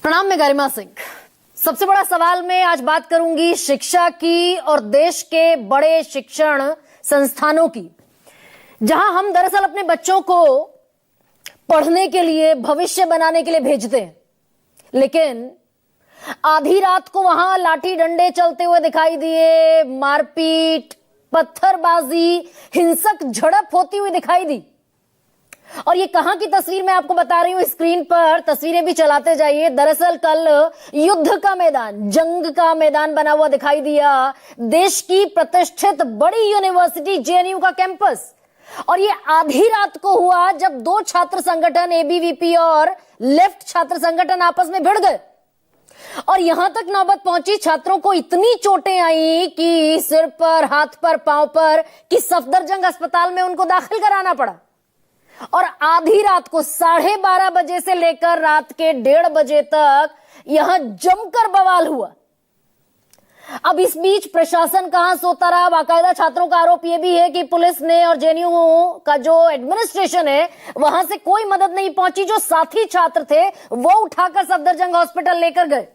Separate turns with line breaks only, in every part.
प्रणाम, मैं गरिमा सिंह। सबसे बड़ा सवाल में आज बात करूंगी शिक्षा की और देश के बड़े शिक्षण संस्थानों की, जहां हम दरअसल अपने बच्चों को पढ़ने के लिए, भविष्य बनाने के लिए भेजते हैं, लेकिन आधी रात को वहां लाठी डंडे चलते हुए दिखाई दिए, मारपीट, पत्थरबाजी, हिंसक झड़प होती हुई दिखाई दी। और ये कहां की तस्वीर मैं आपको बता रही हूं, स्क्रीन पर तस्वीरें भी चलाते जाइए। दरअसल कल युद्ध का मैदान, जंग का मैदान बना हुआ दिखाई दिया, देश की प्रतिष्ठित बड़ी यूनिवर्सिटी जेएनयू का कैंपस। और ये आधी रात को हुआ जब दो छात्र संगठन एबीवीपी और लेफ्ट छात्र संगठन आपस में भिड़ गए और यहां तक नौबत पहुंची, छात्रों को इतनी चोटें आई कि सिर पर, हाथ पर, पांव पर, कि सफदरजंग अस्पताल में उनको दाखिल कराना पड़ा। और आधी रात को 12:30 बजे से लेकर रात के 1:30 बजे तक यहां जमकर बवाल हुआ। अब इस बीच प्रशासन कहां सोता रहा। बाकायदा छात्रों का आरोप यह भी है कि पुलिस ने और जेएनयू का जो एडमिनिस्ट्रेशन है वहां से कोई मदद नहीं पहुंची। जो साथी छात्र थे वो उठाकर सफदरजंग हॉस्पिटल लेकर गए।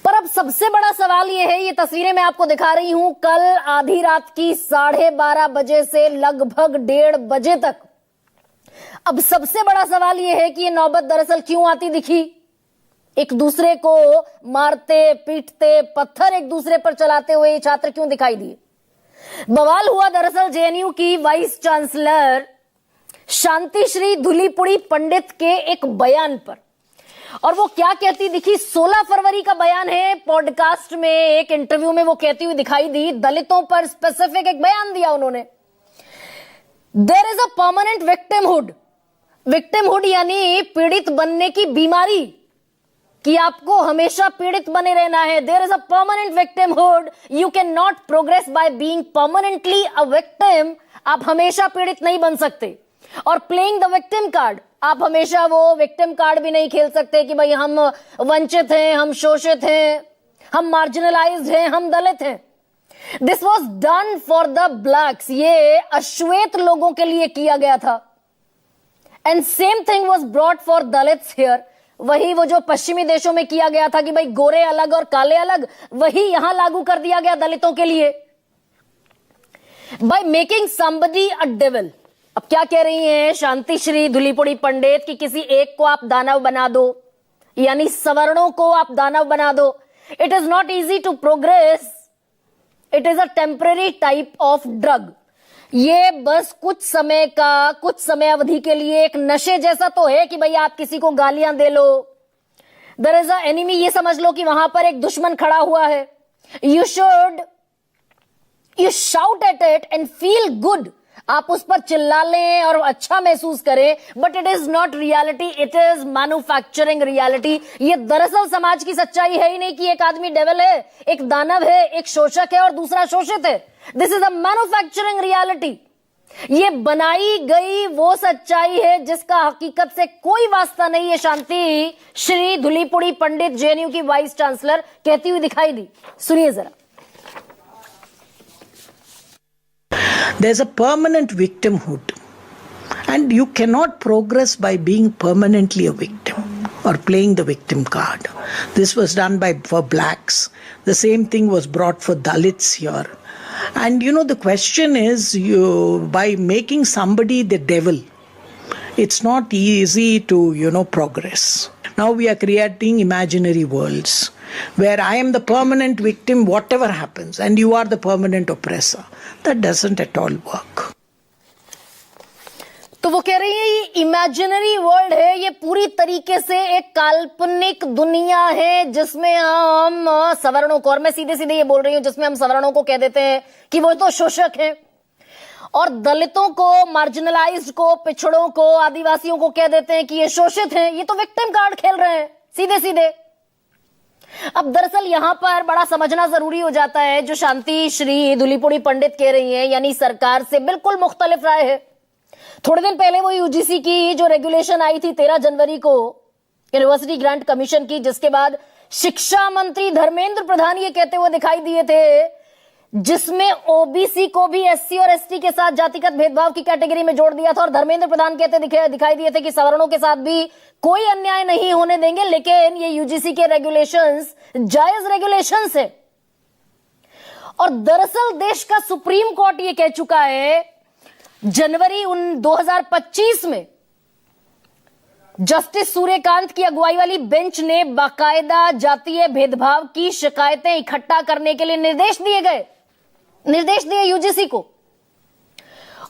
पर अब सबसे बड़ा सवाल यह है, ये तस्वीरें मैं आपको दिखा रही हूं, कल आधी रात की 12:30 बजे से लगभग 1:30 बजे तक। अब सबसे बड़ा सवाल यह है कि ये नौबत दरअसल क्यों आती दिखी। एक दूसरे को मारते, पीटते, पत्थर एक दूसरे पर चलाते हुए ये छात्र क्यों दिखाई दिए। बवाल हुआ दरअसल जेएनयू की वाइस चांसलर शांतिश्री धुलीपुड़ी पंडित के एक बयान पर। और वो क्या कहती दिखी, 16 फरवरी का बयान है। पॉडकास्ट में एक इंटरव्यू में वो कहती हुई दिखाई दी, दलितों पर स्पेसिफिक एक बयान दिया उन्होंने। There is a permanent victimhood. Victimhood यानी पीड़ित बनने की बीमारी, कि आपको हमेशा पीड़ित बने रहना है। There is a permanent victimhood, you can not progress by being permanently a victim. आप हमेशा पीड़ित नहीं बन सकते। और प्लेइंग द विक्टिम कार्ड, आप हमेशा वो विक्टिम कार्ड भी नहीं खेल सकते कि भाई हम वंचित हैं, हम शोषित हैं, हम मार्जिनलाइज्ड हैं, हम दलित हैं। This was done for the blacks, ये अश्वेत लोगों के लिए किया गया था। And same thing was brought for Dalits here. वही वो जो पश्चिमी देशों में किया गया था कि भाई गोरे अलग और काले अलग, वही यहां लागू कर दिया गया दलितों के लिए। By making somebody a devil. अब क्या कह रही हैं शांतिश्री धुलीपुड़ी पंडित कि किसी एक को आप दानव बना दो, यानी सवर्णों को आप दानव बना दो। It is not easy to progress, it is a temporary type of drug. ये बस कुछ समय अवधि के लिए एक नशे जैसा तो है कि भाई आप किसी को गालियां दे लो। देयर इज अ एनिमी, ये समझ लो कि वहां पर एक दुश्मन खड़ा हुआ है। You shout at it and feel good. आप उस पर चिल्ला लें और अच्छा महसूस करें, but it is not reality, it is manufacturing reality. ये दरअसल समाज की सच्चाई है ही नहीं कि एक आदमी डेविल है, एक दानव है, एक शोषक है और दूसरा शोषित है। This is a manufacturing reality. ये बनाई गई वो सच्चाई है जिसका हकीकत से कोई वास्ता नहीं है। शांति श्री धुलीपुड़ी पंडित जेएनयू की वाइस चांसलर कहती हुई दिखाई दी, सुनिए जरा।
There's a permanent victimhood, and you cannot progress by being permanently a victim or playing the victim card. This was done for blacks. The same thing was brought for Dalits here. And the question is, by making somebody the devil, it's not easy to, progress. Now we are creating imaginary worlds where I am the permanent victim, whatever happens, and you are the permanent oppressor. That doesn't at all work.
तो वो कह रही है ये imaginary world है, ये पूरी तरीके से एक काल्पनिक दुनिया है जिसमें हम सवर्णों को, और मैं सीधे सीधे ये बोल रही हूं, जिसमें हम सवर्णों को कह देते हैं कि वो तो शोषक हैं, और दलितों को, मार्जिनलाइज्ड को, पिछड़ों को, आदिवासियों को कह देते हैं कि ये शोषित हैं। ये तो विक्टिम कार्ड खेल रहे हैं सीधे सीधे। अब दरअसल यहां पर बड़ा समझना जरूरी हो जाता है, जो शांति श्री धुलीपुड़ी पंडित कह रही हैं, यानी सरकार से बिल्कुल मुख्तलिफ राय है। थोड़े दिन पहले वो यूजीसी की जो रेगुलेशन आई थी 13 जनवरी को, यूनिवर्सिटी ग्रांट कमीशन की, जिसके बाद शिक्षा मंत्री धर्मेंद्र प्रधान ये कहते हुए दिखाई दिए थे जिसमें ओबीसी को भी एससी और एसटी के साथ जातिगत भेदभाव की कैटेगरी में जोड़ दिया था, और धर्मेंद्र प्रधान कहते दिखाई दिए थे कि सवर्णों के साथ भी कोई अन्याय नहीं होने देंगे, लेकिन ये यूजीसी के रेगुलेशंस जायज रेगुलेशंस है। और दरअसल देश का सुप्रीम कोर्ट ये कह चुका है जनवरी 2025 में, जस्टिस सूर्यकांत की अगुवाई वाली बेंच ने बाकायदा जातीय भेदभाव की शिकायतें इकट्ठा करने के लिए निर्देश दिए यूजीसी को।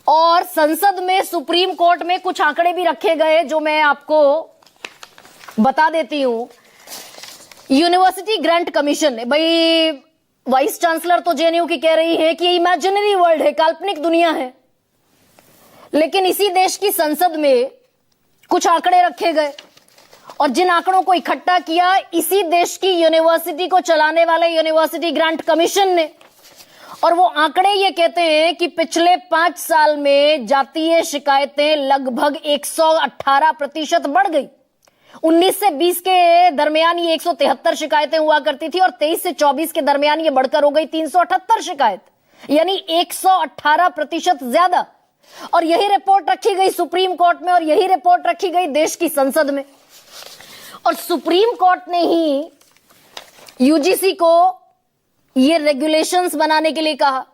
और संसद में, सुप्रीम कोर्ट में कुछ आंकड़े भी रखे गए जो मैं आपको बता देती हूं। यूनिवर्सिटी ग्रांट कमीशन ने, भाई वाइस चांसलर तो जेएनयू की कह रही है कि इमेजिनरी वर्ल्ड है, काल्पनिक दुनिया है, लेकिन इसी देश की संसद में कुछ आंकड़े रखे गए और जिन आंकड़ों को इकट्ठा किया इसी देश की यूनिवर्सिटी को चलाने वाले यूनिवर्सिटी ग्रांट कमीशन ने। और वो आंकड़े ये कहते हैं कि पिछले 5 साल में जातीय शिकायतें लगभग 118% बढ़ गई। 19 से 20 के दरमियान ये 173 शिकायतें हुआ करती थी और 23 से 24 के दरमियान ये बढ़कर हो गई 378 शिकायत, यानी 118% ज्यादा। और यही रिपोर्ट रखी गई सुप्रीम कोर्ट में और यही रिपोर्ट रखी गई देश की संसद में। और सुप्रीम कोर्ट ने ही यूजीसी को ये रेगुलेशंस बनाने के लिए कहा।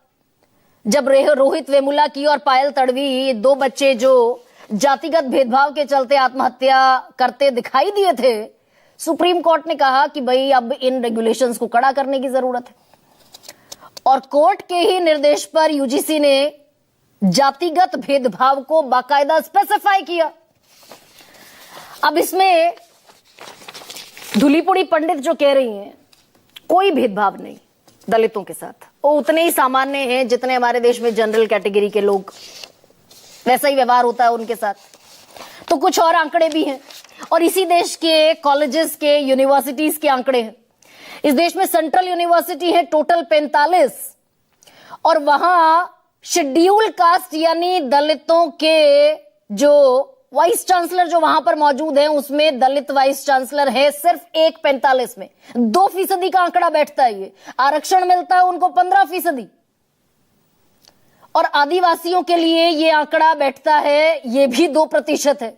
जब रोहित वेमुला की और पायल तड़वी, 2 बच्चे जो जातिगत भेदभाव के चलते आत्महत्या करते दिखाई दिए थे, सुप्रीम कोर्ट ने कहा कि भाई अब इन रेगुलेशंस को कड़ा करने की जरूरत है। और कोर्ट के ही निर्देश पर यूजीसी ने जातिगत भेदभाव को बाकायदा स्पेसिफाई किया। अब इसमें धुलीपुड़ी पंडित जो कह रही हैं कोई भेदभाव नहीं दलितों के साथ, वो उतने ही सामान्य हैं जितने हमारे देश में जनरल कैटेगरी के लोग, वैसा ही व्यवहार होता है उनके साथ। तो कुछ और आंकड़े भी हैं और इसी देश के कॉलेजेस के, यूनिवर्सिटीज के आंकड़े हैं। इस देश में सेंट्रल यूनिवर्सिटी है टोटल 45 और वहां शेड्यूल कास्ट यानी दलितों के जो वाइस चांसलर जो वहां पर मौजूद हैं उसमें दलित वाइस चांसलर है सिर्फ 1:45 में। 2% का आंकड़ा बैठता है। ये आरक्षण मिलता है उनको 15%। और आदिवासियों के लिए ये आंकड़ा बैठता है, ये भी 2% है।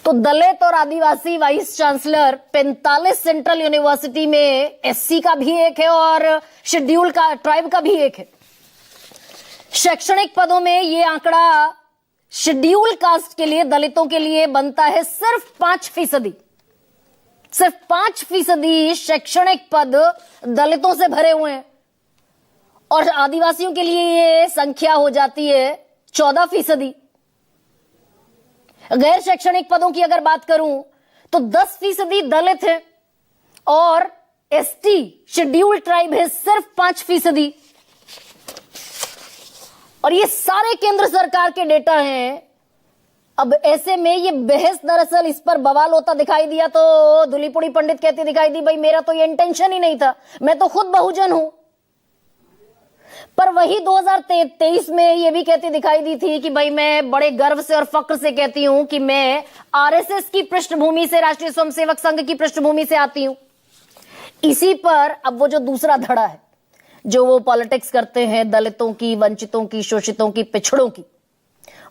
तो दलित और आदिवासी वाइस चांसलर 45 सेंट्रल यूनिवर्सिटी में एससी का भी एक है और शेड्यूल का ट्राइब का भी एक है। शैक्षणिक पदों में ये आंकड़ा शेड्यूल कास्ट के लिए, दलितों के लिए बनता है सिर्फ 5%। सिर्फ 5% शैक्षणिक पद दलितों से भरे हुए हैं और आदिवासियों के लिए ये संख्या हो जाती है 14%। गैर शैक्षणिक पदों की अगर बात करूं तो 10% दलित है और एसटी शेड्यूल ट्राइब है सिर्फ 5%। और ये सारे केंद्र सरकार के डेटा हैं। अब ऐसे में ये बहस, दरअसल इस पर बवाल होता दिखाई दिया तो धुलीपुड़ी पंडित कहती दिखाई दी, भाई मेरा तो ये इंटेंशन ही नहीं था, मैं तो खुद बहुजन हूं। पर वही 2023 में ये भी कहती दिखाई दी थी कि भाई मैं बड़े गर्व से और फक्र से कहती हूं कि मैं आरएसएस की पृष्ठभूमि से, राष्ट्रीय स्वयंसेवक संघ की पृष्ठभूमि से आती हूं। इसी पर अब वो जो दूसरा धड़ा है जो वो पॉलिटिक्स करते हैं दलितों की, वंचितों की, शोषितों की, पिछड़ों की,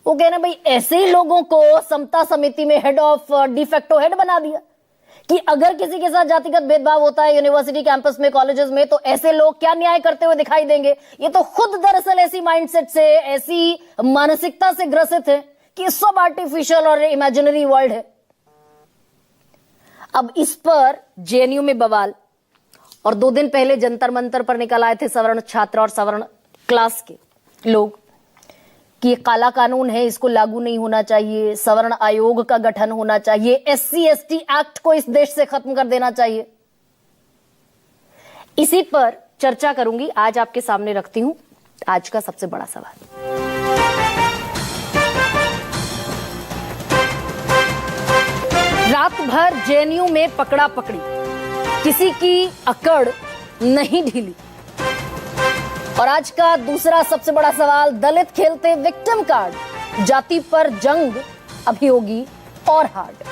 वो कहना भाई ऐसे ही लोगों को समता समिति में हेड ऑफ डिफेक्टो हेड बना दिया कि अगर किसी के साथ जातिगत भेदभाव होता है यूनिवर्सिटी कैंपस में, कॉलेजेस में, तो ऐसे लोग क्या न्याय करते हुए दिखाई देंगे। ये तो खुद दरअसल ऐसी माइंडसेट से, ऐसी मानसिकता से ग्रसित है कि सब आर्टिफिशियल और इमेजिनरी वर्ल्ड है। अब इस पर जेएनयू में बवाल और 2 दिन पहले जंतर मंतर पर निकल आए थे सवर्ण छात्र और सवर्ण क्लास के लोग कि ये काला कानून है, इसको लागू नहीं होना चाहिए, सवर्ण आयोग का गठन होना चाहिए, एससी एसटी एक्ट को इस देश से खत्म कर देना चाहिए। इसी पर चर्चा करूंगी, आज आपके सामने रखती हूं आज का सबसे बड़ा सवाल। रात भर जेएनयू में पकड़ा पकड़ी, किसी की अकड़ नहीं ढीली। और आज का दूसरा सबसे बड़ा सवाल, दलित खेलते विक्टिम कार्ड, जाति पर जंग अभी होगी और हार्ड।